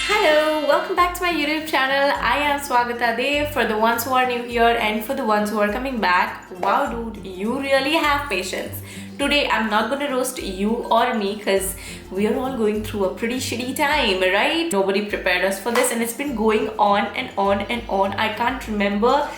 Hello, welcome back to my YouTube channel. I am Swagata Dev for the ones who are new here and for the ones who are coming back. Wow dude, you really have patience. Today I'm not gonna roast you or me because we are all going through a pretty shitty time, right? Nobody prepared us for this and it's been going on and on and on. I can't remember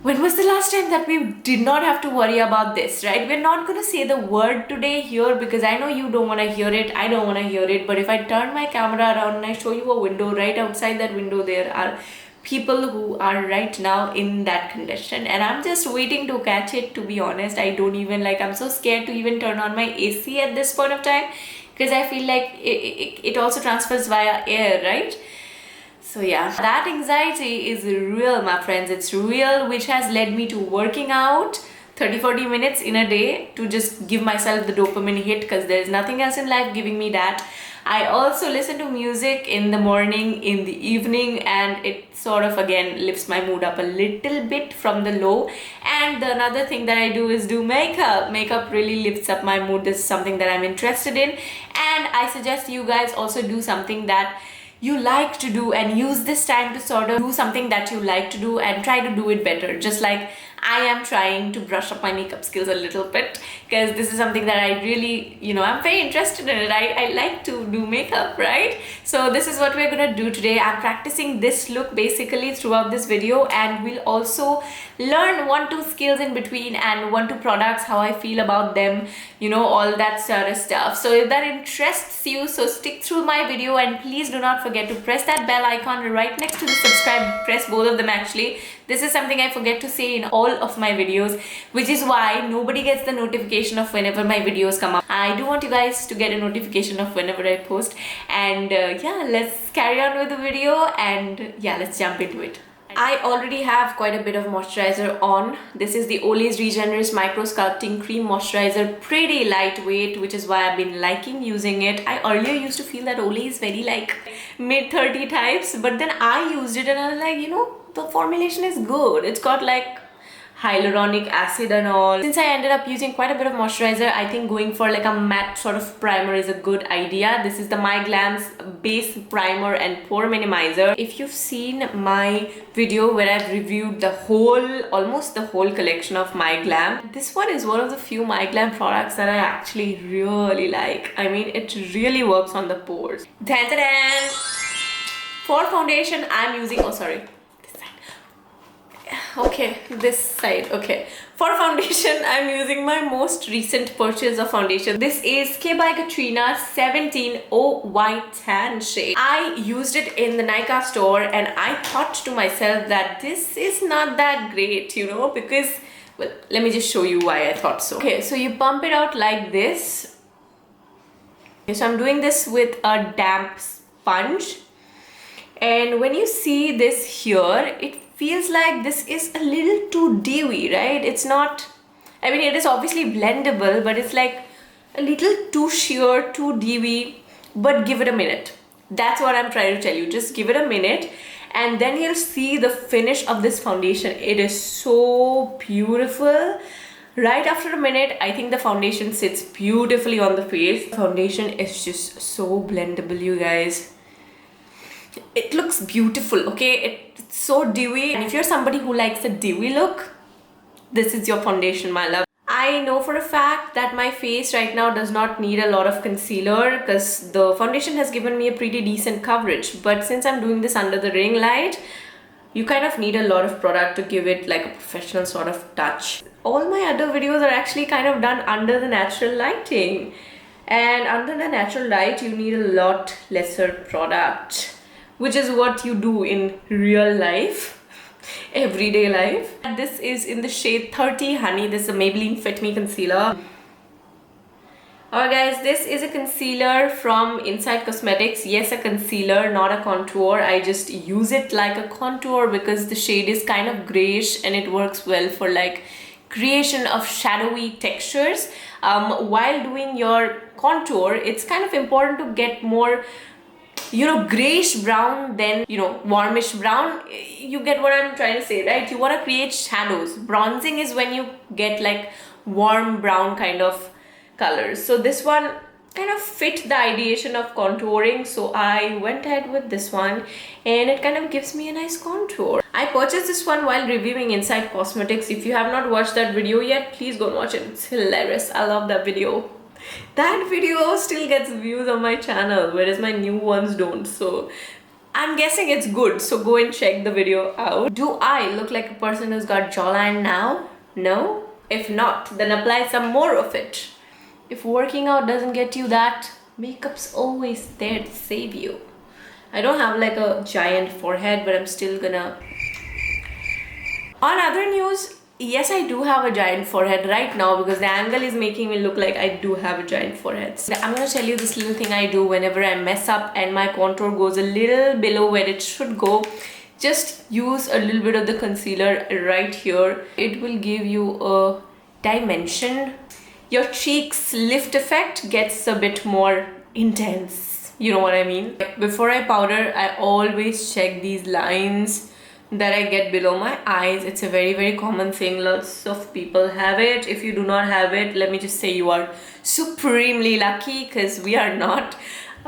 when was the last time that we did not have to worry about this, right? We're not gonna say the word today here because I know you don't wanna hear it, I don't wanna hear it, but if I turn my camera around and I show you a window, right outside that window there are people who are right now in that condition and I'm just waiting to catch it, to be honest. I don't even I'm so scared to even turn on my AC at this point of time because I feel like it also transfers via air, right? So yeah, that anxiety is real, my friends. It's real, which has led me to working out 30-40 minutes in a day to just give myself the dopamine hit because there's nothing else in life giving me that. I also listen to music in the morning, in the evening, and it sort of again lifts my mood up a little bit from the low. And the another thing that I do is do makeup. Makeup really lifts up my mood. This is something that I'm interested in. And I suggest you guys also do something that you like to do and use this time to sort of do something that you like to do and try to do it better, just like I am trying to brush up my makeup skills a little bit because this is something that I really, I'm very interested in it. I like to do makeup, right? So this is what we're gonna do today. I'm practicing this look basically throughout this video and we'll also learn 1-2 skills in between and 1-2 products, how I feel about them, all that sort of stuff. So if that interests you, so stick through my video and please do not forget to press that bell icon right next to the subscribe. Press both of them actually. This is something I forget to say in all of my videos, which is why nobody gets the notification of whenever my videos come up. I do want you guys to get a notification of whenever I post. And yeah, let's carry on with the video and yeah, let's jump into it. I already have quite a bit of moisturizer on. This is the Olay's Regenerist Micro Sculpting Cream Moisturizer. Pretty lightweight, which is why I've been liking using it. I earlier used to feel that Olay is very mid-30 types, but then I used it and I was like, the formulation is good. It's got hyaluronic acid and all. Since I ended up using quite a bit of moisturizer, I think going for a matte sort of primer is a good idea. This is the My Glam's base primer and pore minimizer. If you've seen my video where I've reviewed almost the whole collection of My Glam, this one is one of the few My Glam products that I actually really like. I mean, it really works on the pores. Dun-dun-dun! For foundation, I'm using, okay, this side. Okay, for foundation I'm using my most recent purchase of foundation. This is K by Katrina 17 O White Tan shade. I used it in the Nykaa store and I thought to myself that this is not that great, because, well, let me just show you why I thought so. Okay, so you pump it out like this. Okay, so I'm doing this with a damp sponge. And when you see this here, it feels like this is a little too dewy, right? It's not, I mean, it is obviously blendable, but it's a little too sheer, too dewy, but give it a minute. That's what I'm trying to tell you. Just give it a minute and then you'll see the finish of this foundation. It is so beautiful. Right after a minute, I think the foundation sits beautifully on the face. The foundation is just so blendable, you guys. It looks beautiful, okay? It's so dewy, and if you're somebody who likes a dewy look, this is your foundation, my love. I know for a fact that my face right now does not need a lot of concealer because the foundation has given me a pretty decent coverage, but since I'm doing this under the ring light, you kind of need a lot of product to give it a professional sort of touch. All my other videos are actually kind of done under the natural lighting, and under the natural light you need a lot lesser product, which is what you do in real life, everyday life. And this is in the shade 30 Honey. This is a Maybelline Fit Me concealer. Alright guys, this is a concealer from Inside Cosmetics. Yes, a concealer, not a contour. I just use it like a contour because the shade is kind of grayish and it works well for creation of shadowy textures. While doing your contour, it's kind of important to get more grayish brown than warmish brown. You get what I'm trying to say, right? You want to create shadows. Bronzing is when you get warm brown kind of colors. So this one kind of fit the ideation of contouring, so I went ahead with this one, and it kind of gives me a nice contour. I purchased this one while reviewing Inside Cosmetics. If you have not watched that video yet, please go and watch it. It's hilarious. I love that video. That video still gets views on my channel, whereas my new ones don't, so I'm guessing it's good, so go and check the video out. Do I look like a person who's got jawline now? No? If not, then apply some more of it. If working out doesn't get you that, makeup's always there to save you. I don't have like a giant forehead, but I'm still gonna... On other news, yes, I do have a giant forehead right now because the angle is making me look like I do have a giant forehead. So I'm gonna tell you this little thing I do whenever I mess up and my contour goes a little below where it should go. Just use a little bit of the concealer right here. It will give you a dimension. Your cheeks lift effect gets a bit more intense. You know what I mean? Before I powder, I always check these lines that I get below my eyes. It's a very common thing. Lots of people have it. If you do not have it, let me just say you are supremely lucky, because we are not.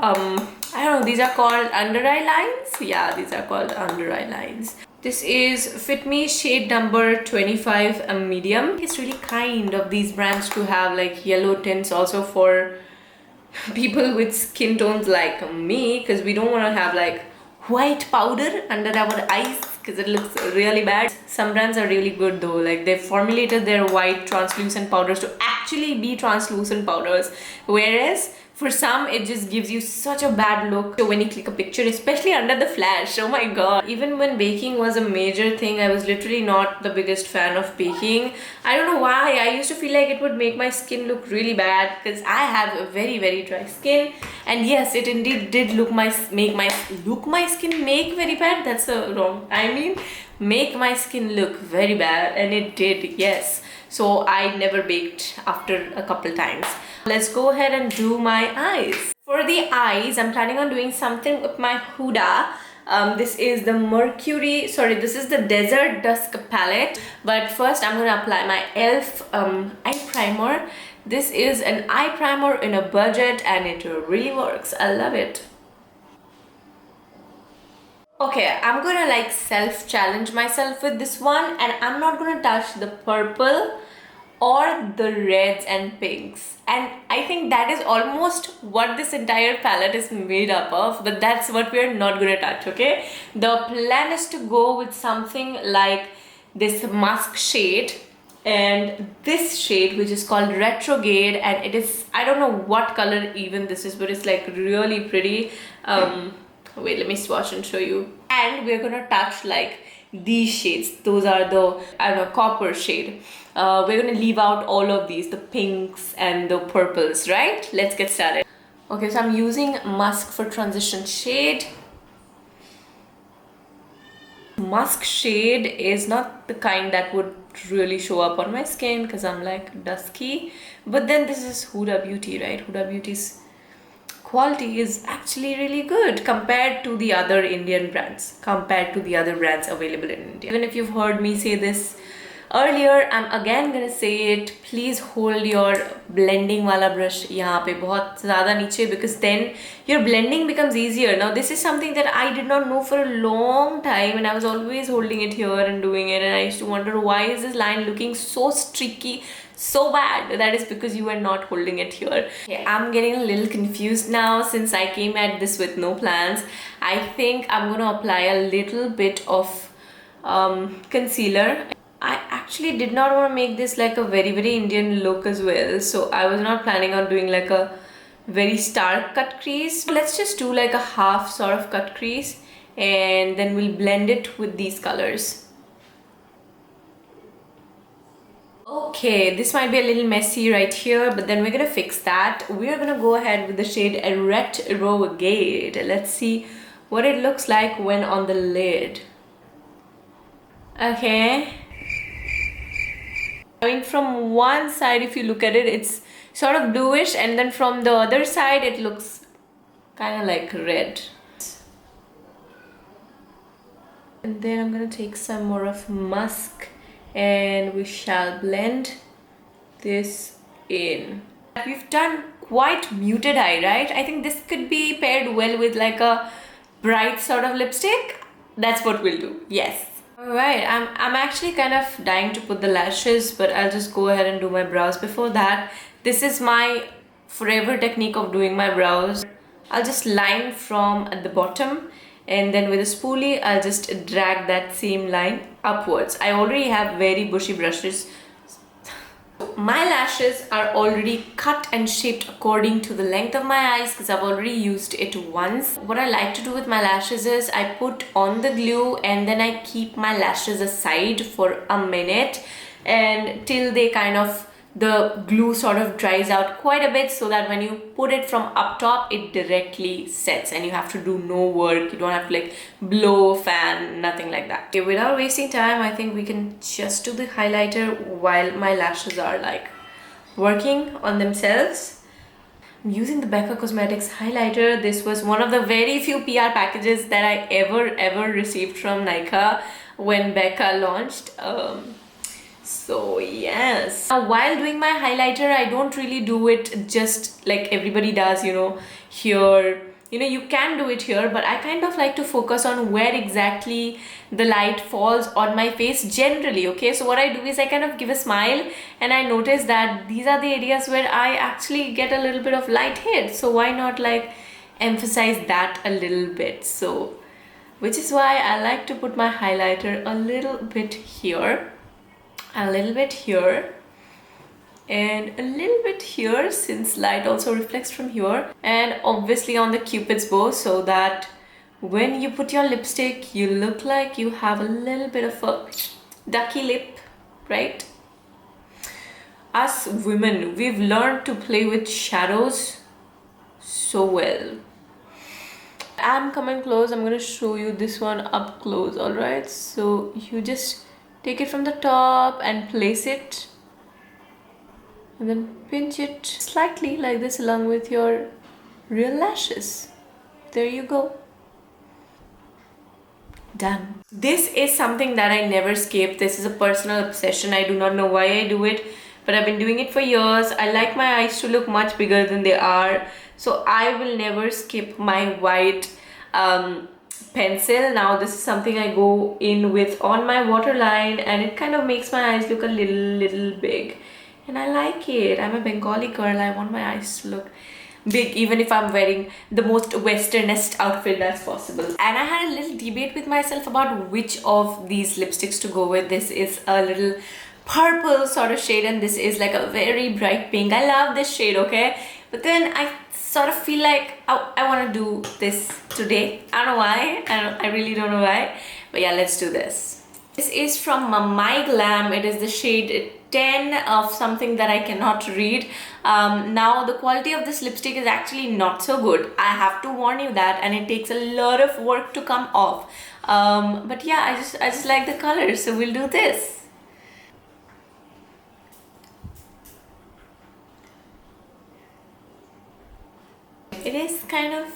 I don't know, these are called under eye lines. Yeah, these are called under eye lines. This is Fit Me shade number 25, a medium. It's really kind of these brands to have like yellow tints also for people with skin tones like me, because we don't want to have like white powder under our eyes because it looks really bad. Some brands are really good though, like they formulated their white translucent powders to actually be translucent powders, whereas for some it just gives you such a bad look. So when you click a picture, especially under the flash, oh my god. Even when baking was a major thing, I was literally not the biggest fan of baking. I don't know why. I used to feel like it would make my skin look really bad because I have a very dry skin, and yes, it indeed did make my skin very bad. That's wrong. I mean, make my skin look very bad, and it did, yes. So I never baked after a couple times. Let's go ahead and do my eyes. For the eyes, I'm planning on doing something with my Huda. This is the Desert Dusk palette. But first, I'm gonna apply my e.l.f. eye primer. This is an eye primer in a budget, and it really works. I love it. Okay, I'm gonna like self-challenge myself with this one, and I'm not gonna touch the purple or the reds and pinks, and I think that is almost what this entire palette is made up of, but that's what we're not gonna touch. Okay, the plan is to go with something like this musk shade and this shade, which is called Retrograde, and it is, I don't know what color even this is, but it's like really pretty. Wait, let me swatch and show you. And we're gonna touch like these shades. Those are the, I don't know, copper shade. We're gonna leave out all of these, the pinks and the purples, right? Let's get started. Okay, so I'm using Musk for transition shade. Musk shade is not the kind that would really show up on my skin because I'm like dusky. But then this is Huda Beauty, right? Huda Beauty's quality is actually really good compared to the other Indian brands, compared to the other brands available in India. Even if you've heard me say this earlier, I'm again gonna say it. Please hold your blending wala brush yahan pe bahut zyada niche, because then your blending becomes easier. Now this is something that I did not know for a long time, and I was always holding it here and doing it, and I used to wonder, why is this line looking so streaky, so bad? That is because you are not holding it here. Okay, I'm getting a little confused now since I came at this with no plans. I think I'm gonna apply a little bit of concealer. I actually did not want to make this like a very Indian look as well, so I was not planning on doing like a very stark cut crease. So let's just do like a half sort of cut crease, and then we'll blend it with these colors. Okay, this might be a little messy right here, but then we're gonna fix that. We're gonna go ahead with the shade Retrograde. Let's see what it looks like when on the lid. Okay, I mean, from one side, if you look at it, it's sort of bluish, and then from the other side it looks kind of like red. And then I'm gonna take some more of musk, and we shall blend this in. We've done quite muted eye, right? I think this could be paired well with like a bright sort of lipstick. That's what we'll do. Yes. Alright, I'm actually kind of dying to put the lashes, but I'll just go ahead and do my brows before that. This is my forever technique of doing my brows. I'll just line from at the bottom, and then with a spoolie I'll just drag that same line upwards. I already have very bushy brushes. My lashes are already cut and shaped according to the length of my eyes because I've already used it once. What I like to do with my lashes is I put on the glue and then I keep my lashes aside for a minute and till they kind of, the glue sort of dries out quite a bit, so that when you put it from up top it directly sets and you have to do no work. You don't have to like blow, fan, nothing like that. Okay, without wasting time, I think we can just do the highlighter while my lashes are like working on themselves. I'm using the Becca Cosmetics highlighter. This was one of the very few PR packages that I ever received from Nykaa when Becca launched. So yes, now while doing my highlighter, I don't really do it just like everybody does, you know, here. You know, you can do it here, but I kind of like to focus on where exactly the light falls on my face generally, okay? So what I do is I kind of give a smile and I notice that these are the areas where I actually get a little bit of light hit. So why not like emphasize that a little bit? So, which is why I like to put my highlighter a little bit here, a little bit here, and a little bit here since light also reflects from here, and obviously on the cupid's bow, so that when you put your lipstick you look like you have a little bit of a ducky lip, right? Us women, we've learned to play with shadows so well. I'm coming close. I'm gonna show you this one up close. All right, so you just take it from the top and place it and then pinch it slightly like this along with your real lashes. There you go. Done. This is something that I never skip. This is a personal obsession. I do not know why I do it, but I've been doing it for years. I like my eyes to look much bigger than they are, so I will never skip my white pencil. Now this is something I go in with on my waterline and it kind of makes my eyes look a little big, and I like it. I'm a Bengali girl. I want my eyes to look big even if I'm wearing the most westernest outfit that's possible. And I had a little debate with myself about which of these lipsticks to go with. This is a little purple sort of shade and this is like a very bright pink. I love this shade, okay, but then I sort of feel like I want to do this today. I don't know why. I really don't know why, but yeah, let's do this. This is from My Glam. It is the shade 10 of something that I cannot read. Now the quality of this lipstick is actually not so good. I have to warn you that, and it takes a lot of work to come off. But yeah, I just like the color, so we'll do this. It is kind of,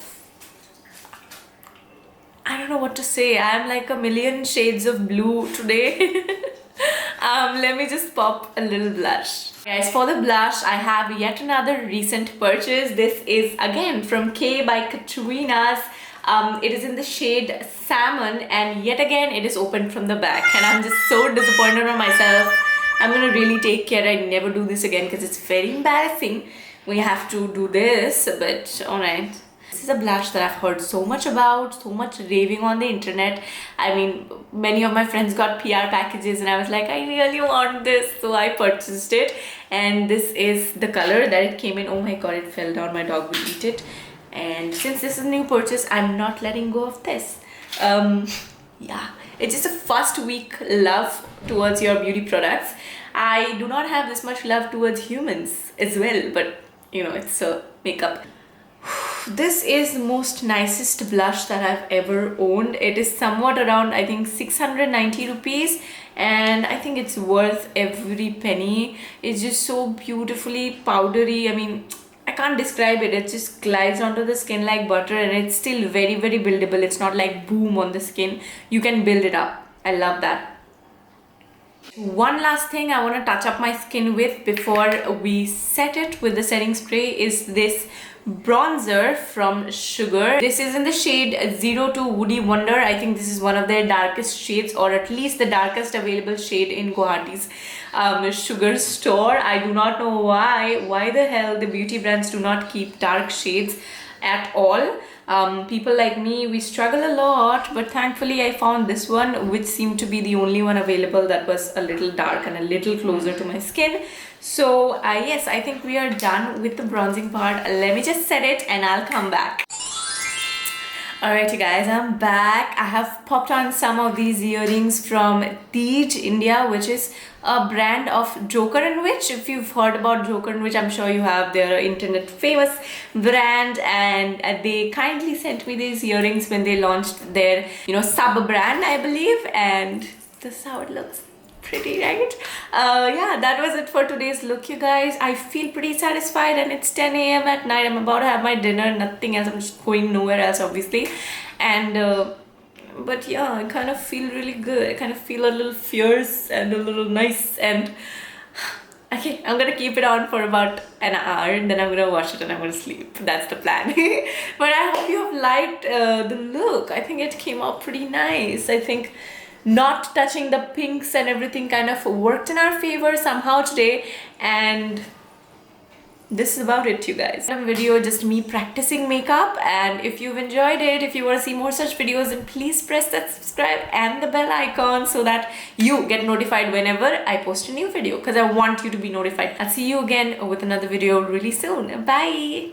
I don't know what to say. I'm like a million shades of blue today. Let me just pop a little blush. Guys, for the blush, I have yet another recent purchase. This is again from K by Katrina's. It is in the shade Salmon, and yet again it is opened from the back, and I'm just so disappointed on myself. I'm gonna really take care I never do this again because it's very embarrassing. We have to do this, but alright. This is a blush that I've heard so much about, so much raving on the internet. I mean, many of my friends got PR packages and I was like, I really want this, so I purchased it. And this is the color that it came in. Oh my god, it fell down, my dog will eat it. And since this is a new purchase, I'm not letting go of this. Yeah, it's just a first week love towards your beauty products. I do not have this much love towards humans as well, but you know, it's a makeup. This is the most nicest blush that I've ever owned. It is somewhat around, I think, 690 rupees, and I think it's worth every penny. It's just so beautifully powdery. I mean, I can't describe it. It just glides onto the skin like butter, and it's still very buildable. It's not like boom on the skin. You can build it up. I love that. One last thing I want to touch up my skin with before we set it with the setting spray is this bronzer from Sugar. This is in the shade 02 Woody Wonder. I think this is one of their darkest shades, or at least the darkest available shade in Guwahati's Sugar store. I do not know why the hell the beauty brands do not keep dark shades at all. People like me, we struggle a lot, but thankfully I found this one, which seemed to be the only one available that was a little dark and a little closer to my skin. So yes, I think we are done with the bronzing part. Let me just set it and I'll come back. Alright you guys, I'm back. I have popped on some of these earrings from Tej India, which is a brand of Joker and Witch. If you've heard about Joker and Witch, I'm sure you have. They're an internet famous brand, and they kindly sent me these earrings when they launched their, sub brand, I believe, and this is how it looks. Pretty, right? Yeah, that was it for today's look, you guys. I feel pretty satisfied, and it's 10 a.m. at night. I'm about to have my dinner, nothing else. I'm just going nowhere else, obviously. And but yeah, I kind of feel really good. I kind of feel a little fierce and a little nice, and okay, I'm gonna keep it on for about an hour, and then I'm gonna wash it and I'm gonna sleep. That's the plan. But I hope you have liked the look. I think it came out pretty nice. I think not touching the pinks and everything kind of worked in our favor somehow today, and this is about it, you guys. A video just me practicing makeup, and if you've enjoyed it, if you want to see more such videos, then please press that subscribe and the bell icon so that you get notified whenever I post a new video, because I want you to be notified. I'll see you again with another video really soon. Bye.